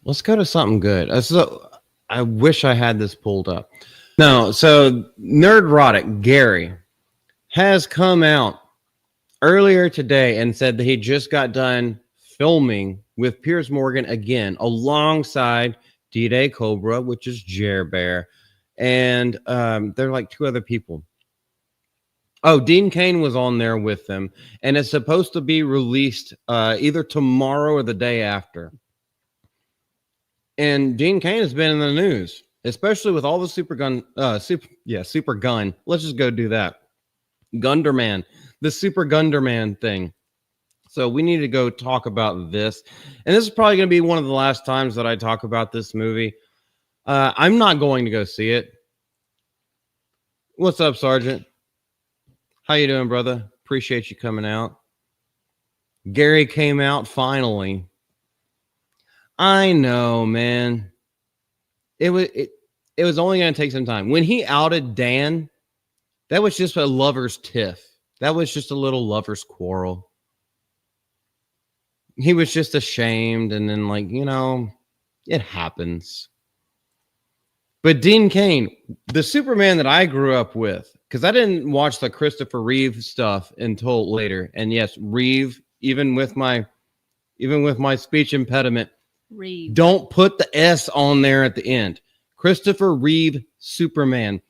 Let's go to something good. So I wish I had this pulled up. No, so Nerdrotic Gary has come out earlier today and said that he just got done filming with Piers Morgan again alongside D-Day Cobra, which is Jer Bear, and they're like two other people. Oh, Dean Cain was on there with them, and it's supposed to be released either tomorrow or the day after. And Dean Cain has been in the news, especially with all the super gun. Let's just go do that. Gunderman, the super Gunderman thing. So we need to go talk about this. And this is probably going to be one of the last times that I talk about this movie. I'm not going to go see it. What's up, Sergeant? How you doing, brother? Appreciate you coming out. Gary came out finally. I know, man. It was only going to take some time. When he outed Dan, that was just a lover's tiff. That was just a little lover's quarrel. He was just ashamed, and then, like, it happens. But Dean Cain, the Superman that I grew up with, because I didn't watch the Christopher Reeve stuff until later. And yes, Reeve, even with my speech impediment, Reeve. Don't put the S on there at the end. Christopher Reeve Superman.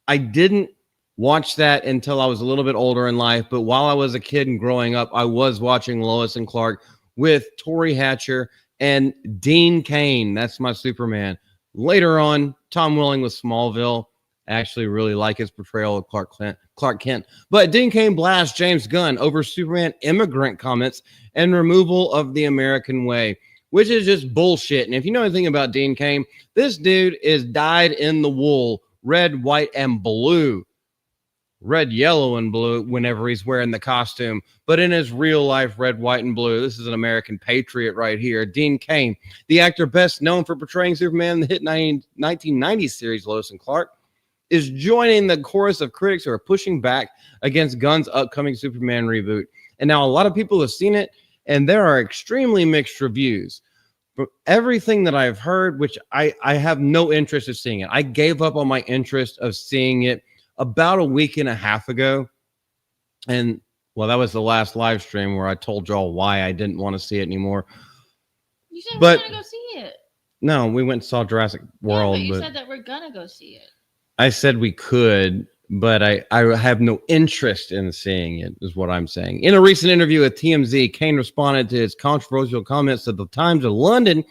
I didn't watch that until I was a little bit older in life, but while I was a kid and growing up, I was watching Lois and Clark with Tori Hatcher and Dean Cain. That's my Superman. Later on, Tom Welling with Smallville. I actually really like his portrayal of Clark Kent. But Dean Cain blasts James Gunn over Superman immigrant comments and removal of the American way, which is just bullshit. And if you know anything about Dean Cain, this dude is dyed in the wool, red, white, and blue. Red, yellow, and blue whenever he's wearing the costume. But in his real life, red, white, and blue. This is an American patriot right here. Dean Cain, the actor best known for portraying Superman in the hit 1990s series Lois and Clark, is joining the chorus of critics who are pushing back against Gunn's upcoming Superman reboot. And now a lot of people have seen it, and there are extremely mixed reviews. But everything that I've heard, which I have no interest in seeing it. I gave up on my interest of seeing it about a week and a half ago. And, well, that was the last live stream where I told y'all why I didn't want to see it anymore. You said we're going to go see it. No, we went and saw Jurassic World. Yeah, but you said that we're going to go see it. I said we could, but I have no interest in seeing it, is what I'm saying. In a recent interview with TMZ, Cain responded to his controversial comments at the Times of London,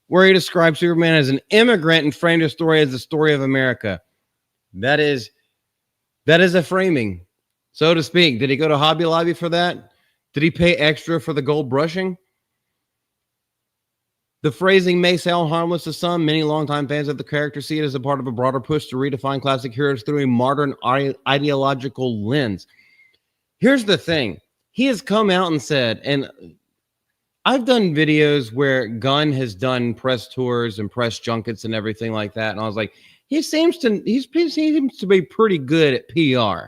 where he described Superman as an immigrant and framed his story as the story of America. That is a framing, so to speak. Did he go to Hobby Lobby for that? Did he pay extra for the gold brushing? The phrasing may sound harmless to some. Many longtime fans of the character see it as a part of a broader push to redefine classic heroes through a modern ideological lens. Here's the thing. He has come out and said, and I've done videos where Gunn has done press tours and press junkets and everything like that. And I was like, he seems to be pretty good at PR.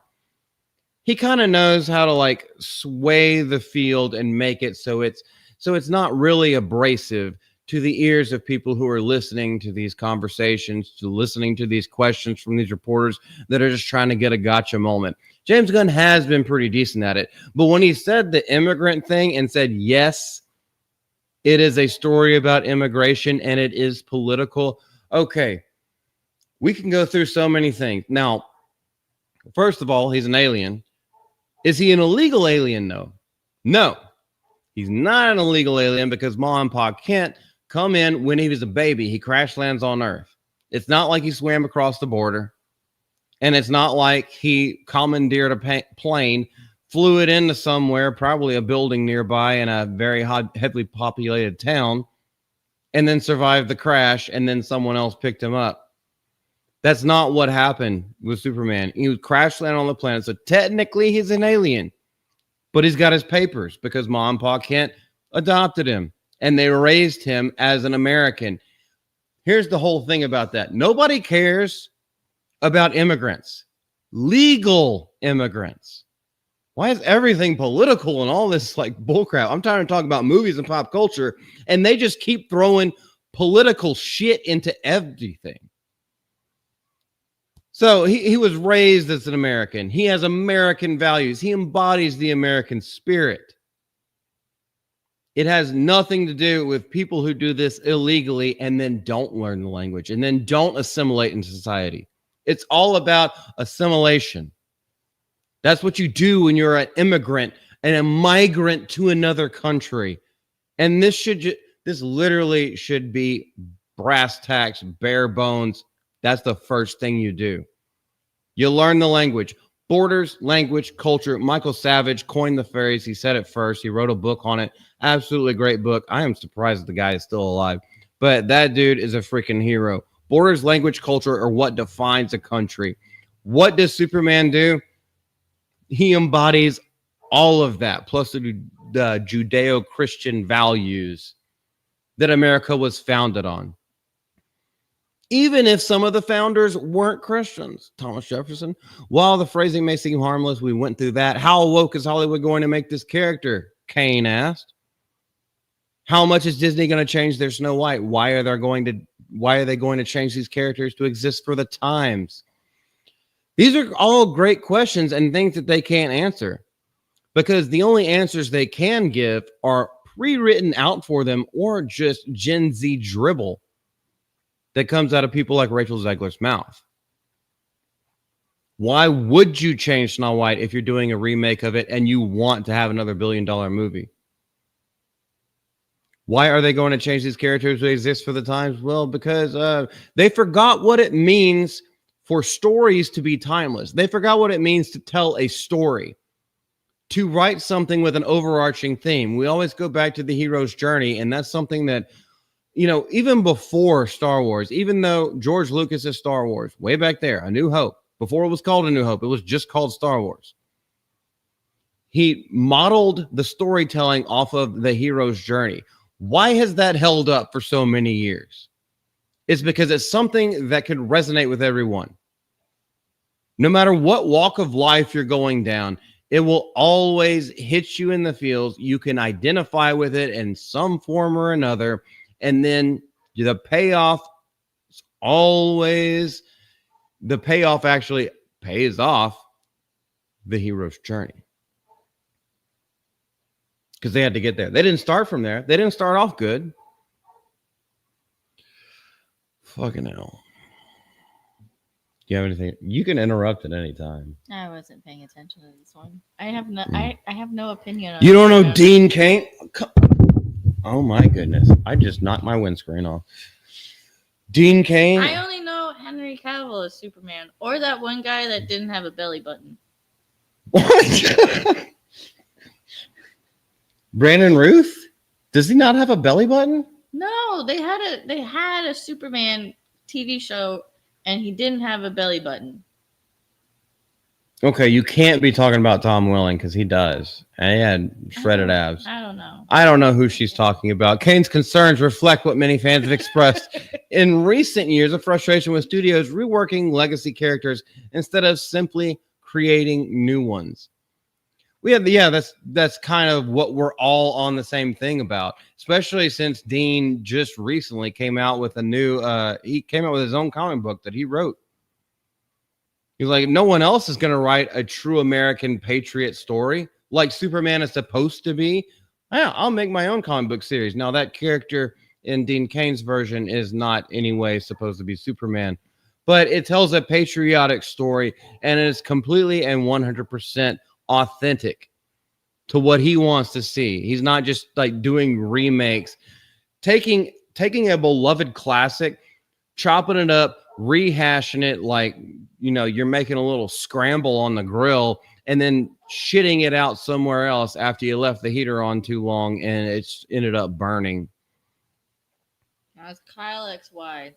He kind of knows how to like sway the field and make it so it's not really abrasive to the ears of people who are listening to these conversations, to listening to these questions from these reporters that are just trying to get a gotcha moment. James Gunn has been pretty decent at it. But when he said the immigrant thing and said, yes, it is a story about immigration and it is political. Okay, we can go through so many things. Now, first of all, he's an alien. Is he an illegal alien? No, he's not an illegal alien because Ma and Pa Kent come in when he was a baby. He crash lands on Earth. It's not like he swam across the border. And it's not like he commandeered a plane, flew it into somewhere, probably a building nearby in a very heavily populated town, and then survived the crash, and then someone else picked him up. That's not what happened with Superman. He was crash landed on the planet. So technically he's an alien, but he's got his papers because Ma and Pa Kent adopted him. And they raised him as an American. Here's the whole thing about that. Nobody cares about immigrants, legal immigrants. Why is everything political and all this like bullcrap? I'm trying to talk about movies and pop culture, and they just keep throwing political shit into everything. So he was raised as an American. He has American values. He embodies the American spirit. It has nothing to do with people who do this illegally and then don't learn the language and then don't assimilate into society. It's all about assimilation. That's what you do when you're an immigrant and a migrant to another country. And this literally should be brass tacks, bare bones. That's the first thing you do. You learn the language. Borders, language, culture. Michael Savage coined the phrase. He said it first. He wrote a book on it. Absolutely great book. I am surprised the guy is still alive. But that dude is a freaking hero. Borders, language, culture are what defines a country. What does Superman do? He embodies all of that, plus the Judeo-Christian values that America was founded on. Even if some of the founders weren't Christians. Thomas Jefferson. While the phrasing may seem harmless, we went through that. How woke is Hollywood going to make this character? Cain asked. How much is Disney going to change their Snow White? Why are they going to change these characters to exist for the times? These are all great questions and things that they can't answer, because the only answers they can give are pre-written out for them or just Gen Z dribble that comes out of people like Rachel Zegler's mouth. Why would you change Snow White if you're doing a remake of it and you want to have another $1 billion movie? Why are they going to change these characters to exist for the times? Well, because they forgot what it means for stories to be timeless. They forgot what it means to tell a story, to write something with an overarching theme. We always go back to the hero's journey, and that's something that, even before Star Wars, even though George Lucas's Star Wars, way back there, A New Hope, before it was called A New Hope, it was just called Star Wars. He modeled the storytelling off of the hero's journey. Why has that held up for so many years? It's because it's something that could resonate with everyone. No matter what walk of life you're going down, it will always hit you in the feels. You can identify with it in some form or another. And then the payoff actually pays off the hero's journey. Because they had to get there. They didn't start from there. They didn't start off good. Fucking hell. Do you have anything? You can interrupt at any time. I wasn't paying attention to this one. I have no opinion on You don't know Dean Cain? Oh my goodness. I just knocked my windscreen off. Dean Cain? I only know Henry Cavill as Superman, or that one guy that didn't have a belly button. What? Brandon Ruth? Does he not have a belly button? No, they had a Superman TV show, and he didn't have a belly button. Okay, you can't be talking about Tom Welling because he does. And he had shredded abs. I don't know. I don't know who she's talking about. Kane's concerns reflect what many fans have expressed in recent years of frustration with studios reworking legacy characters instead of simply creating new ones. That's kind of what we're all on the same thing about, especially since Dean just recently came out with he came out with his own comic book that he wrote. He's like, no one else is going to write a true American patriot story like Superman is supposed to be. Yeah, I'll make my own comic book series. Now, that character in Dean Cain's version is not anyway supposed to be Superman, but it tells a patriotic story, and it is completely and 100% authentic to what he wants to see. He's not just like doing remakes, taking a beloved classic, chopping it up, rehashing it like, you're making a little scramble on the grill and then shitting it out somewhere else after you left the heater on too long and it's ended up burning. That's Kyle XY.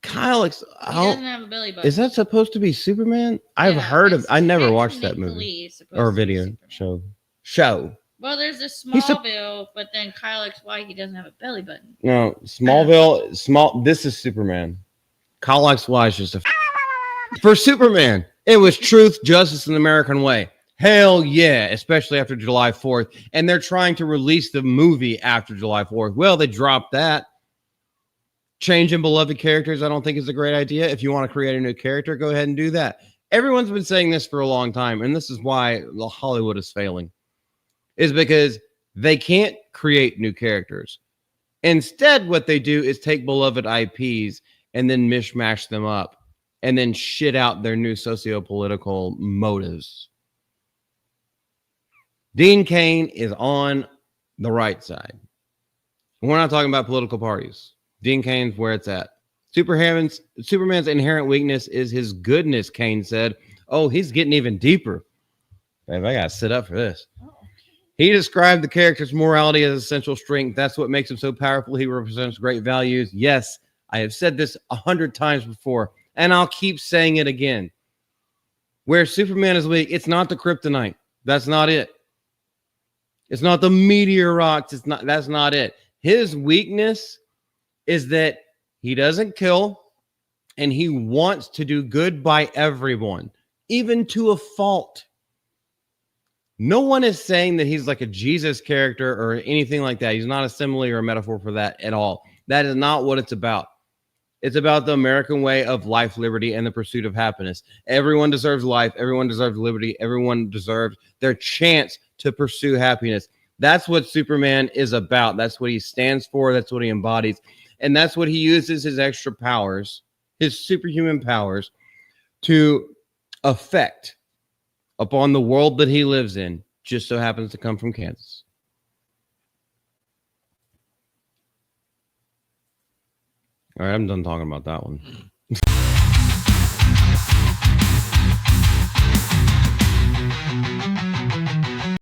Kyle X. He doesn't have a belly button. Is that supposed to be Superman? I've heard of. I never watched that movie or video show. Well, there's a Smallville, but then Kyle XY, he doesn't have a belly button. No, Smallville. This is Superman. Kyle XY is just for Superman. It was truth, justice, and the American way. Hell yeah, especially after July 4th. And they're trying to release the movie after July 4th. Well, they dropped that. Changing beloved characters, I don't think is a great idea. If you want to create a new character, go ahead and do that. Everyone's been saying this for a long time, and this is why Hollywood is failing, is because they can't create new characters. Instead, what they do is take beloved IPs and then mishmash them up and then shit out their new socio-political motives. Dean Cain is on the right side. We're not talking about political parties. Dean Cain's where it's at. Superman's inherent weakness is his goodness, Cain said. Oh, he's getting even deeper. Babe, I got to sit up for this. He described the character's morality as essential strength. That's what makes him so powerful. He represents great values. Yes, I have said this 100 times before, and I'll keep saying it again. Where Superman is weak, it's not the kryptonite. That's not it. It's not the meteor rocks. That's not it. His weakness is that he doesn't kill, and he wants to do good by everyone, even to a fault. No one is saying that he's like a Jesus character or anything like that. He's not a simile or a metaphor for that at all. That is not what it's about. It's about the American way of life, liberty, and the pursuit of happiness. Everyone deserves life. Everyone deserves liberty. Everyone deserves their chance to pursue happiness. That's what Superman is about. That's what he stands for. That's what he embodies. And that's what he uses his extra powers, his superhuman powers, to affect upon the world that he lives in. Just so happens to come from Kansas. All right, I'm done talking about that one.